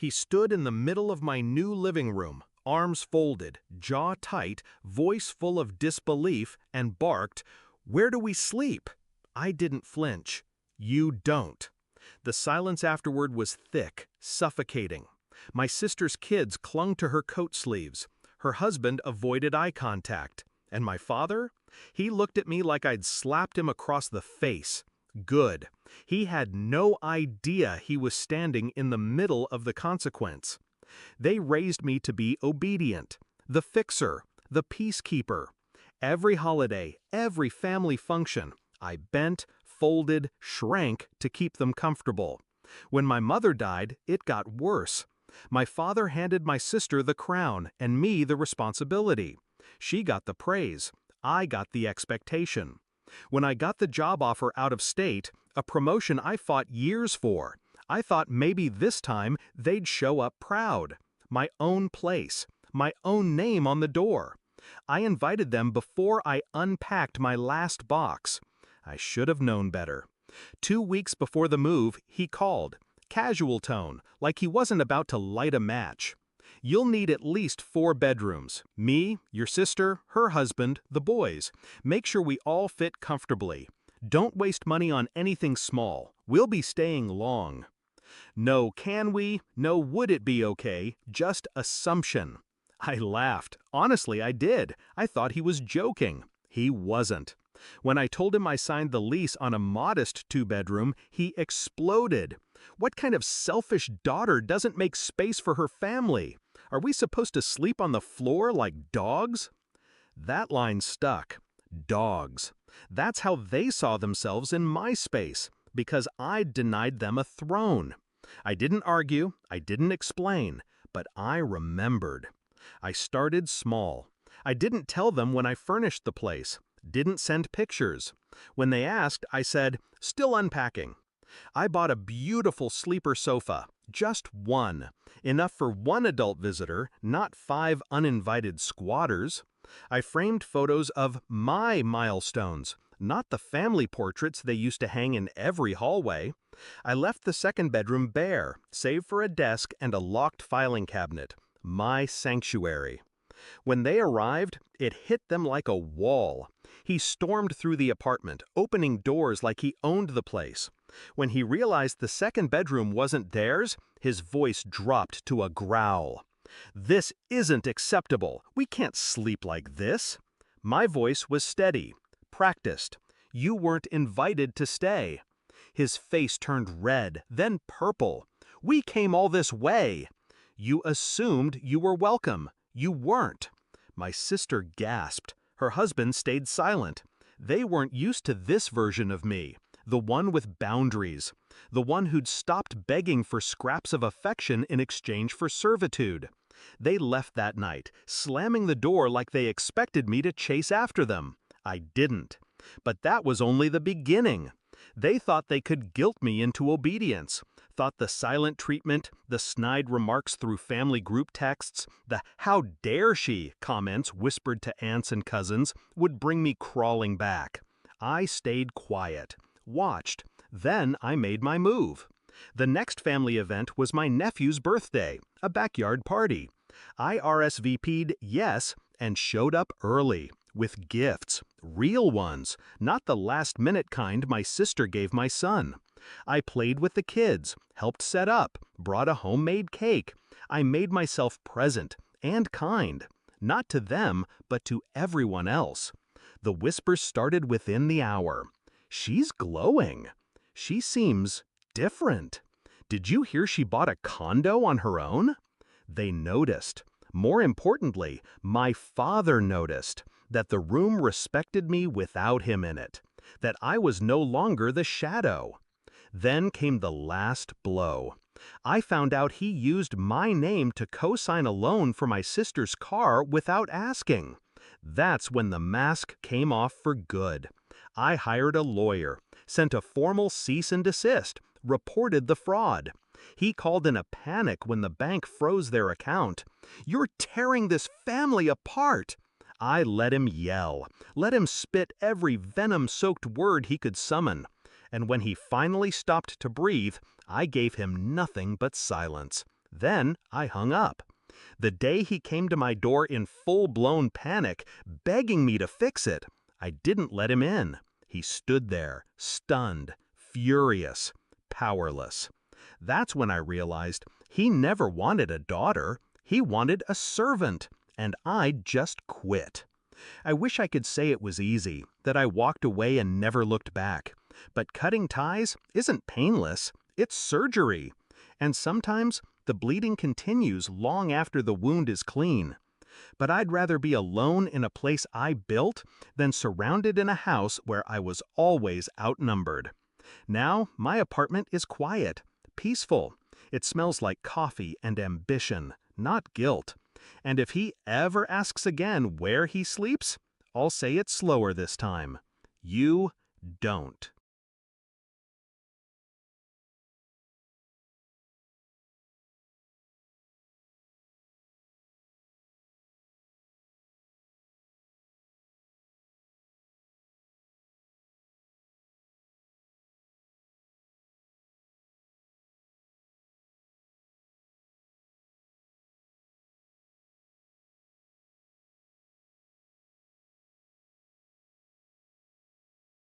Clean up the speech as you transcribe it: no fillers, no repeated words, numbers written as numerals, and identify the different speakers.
Speaker 1: He stood in the middle of my new living room, arms folded, jaw tight, voice full of disbelief, and barked, "Where do we sleep?" I didn't flinch. "You don't." The silence afterward was thick, suffocating. My sister's kids clung to her coat sleeves. Her husband avoided eye contact. And my father? He looked at me like I'd slapped him across the face. Good. He had no idea he was standing in the middle of the consequence. They raised me to be obedient, the fixer, the peacekeeper. Every holiday, every family function, I bent, folded, shrank to keep them comfortable. When my mother died, it got worse. My father handed my sister the crown and me the responsibility. She got the praise. I got the expectation. When I got the job offer out of state, a promotion I fought years for, I thought maybe this time they'd show up proud. My own place, my own name on the door. I invited them before I unpacked my last box. I should have known better. 2 weeks before the move, he called. Casual tone, like he wasn't about to light a match. "You'll need at least 4 bedrooms. Me, your sister, her husband, the boys. Make sure we all fit comfortably. Don't waste money on anything small. We'll be staying long." No can we, no would it be okay, just assumption. I laughed. Honestly, I did. I thought he was joking. He wasn't. When I told him I signed the lease on a modest 2-bedroom, he exploded. What kind of selfish daughter doesn't make space for her family? Are we supposed to sleep on the floor like dogs? That line stuck. Dogs. That's how they saw themselves in my space, because I'd denied them a throne. I didn't argue, I didn't explain, but I remembered. I started small. I didn't tell them when I furnished the place, didn't send pictures. When they asked, I said, "Still unpacking." I bought a beautiful sleeper sofa, just one, enough for 1 adult visitor, not 5 uninvited squatters. I framed photos of my milestones, not the family portraits they used to hang in every hallway. I left the 2nd bedroom bare, save for a desk and a locked filing cabinet, my sanctuary. When they arrived, it hit them like a wall. He stormed through the apartment, opening doors like he owned the place. When he realized the 2nd bedroom wasn't theirs, his voice dropped to a growl. "This isn't acceptable. We can't sleep like this." My voice was steady, practiced. "You weren't invited to stay." His face turned red, then purple. "We came all this way." "You assumed you were welcome. You weren't." My sister gasped. Her husband stayed silent. They weren't used to this version of me, the one with boundaries, the one who'd stopped begging for scraps of affection in exchange for servitude. They left that night, slamming the door like they expected me to chase after them. I didn't. But that was only the beginning. They thought they could guilt me into obedience, thought the silent treatment, the snide remarks through family group texts, the "how dare she" comments whispered to aunts and cousins would bring me crawling back. I stayed quiet, watched, then I made my move. The next family event was my nephew's birthday, a backyard party. I RSVP'd yes and showed up early, with gifts, real ones, not the last-minute kind my sister gave my son. I played with the kids, helped set up, brought a homemade cake. I made myself present and kind, not to them, but to everyone else. The whispers started within the hour. "She's glowing. She seems different. Did you hear she bought a condo on her own?" They noticed. More importantly, my father noticed that the room respected me without him in it, that I was no longer the shadow. Then came the last blow. I found out he used my name to co-sign a loan for my sister's car without asking. That's when the mask came off for good. I hired a lawyer, sent a formal cease and desist, reported the fraud. He called in a panic when the bank froze their account. "You're tearing this family apart." I let him yell, let him spit every venom-soaked word he could summon. And when he finally stopped to breathe, I gave him nothing but silence. Then I hung up. The day he came to my door in full-blown panic, begging me to fix it, I didn't let him in. He stood there, stunned, furious, powerless. That's when I realized he never wanted a daughter. He wanted a servant, and I just quit. I wish I could say it was easy, that I walked away and never looked back. But cutting ties isn't painless. It's surgery. And sometimes the bleeding continues long after the wound is clean. But I'd rather be alone in a place I built than surrounded in a house where I was always outnumbered. Now my apartment is quiet, peaceful. It smells like coffee and ambition, not guilt. And if he ever asks again where he sleeps, I'll say it slower this time. You don't.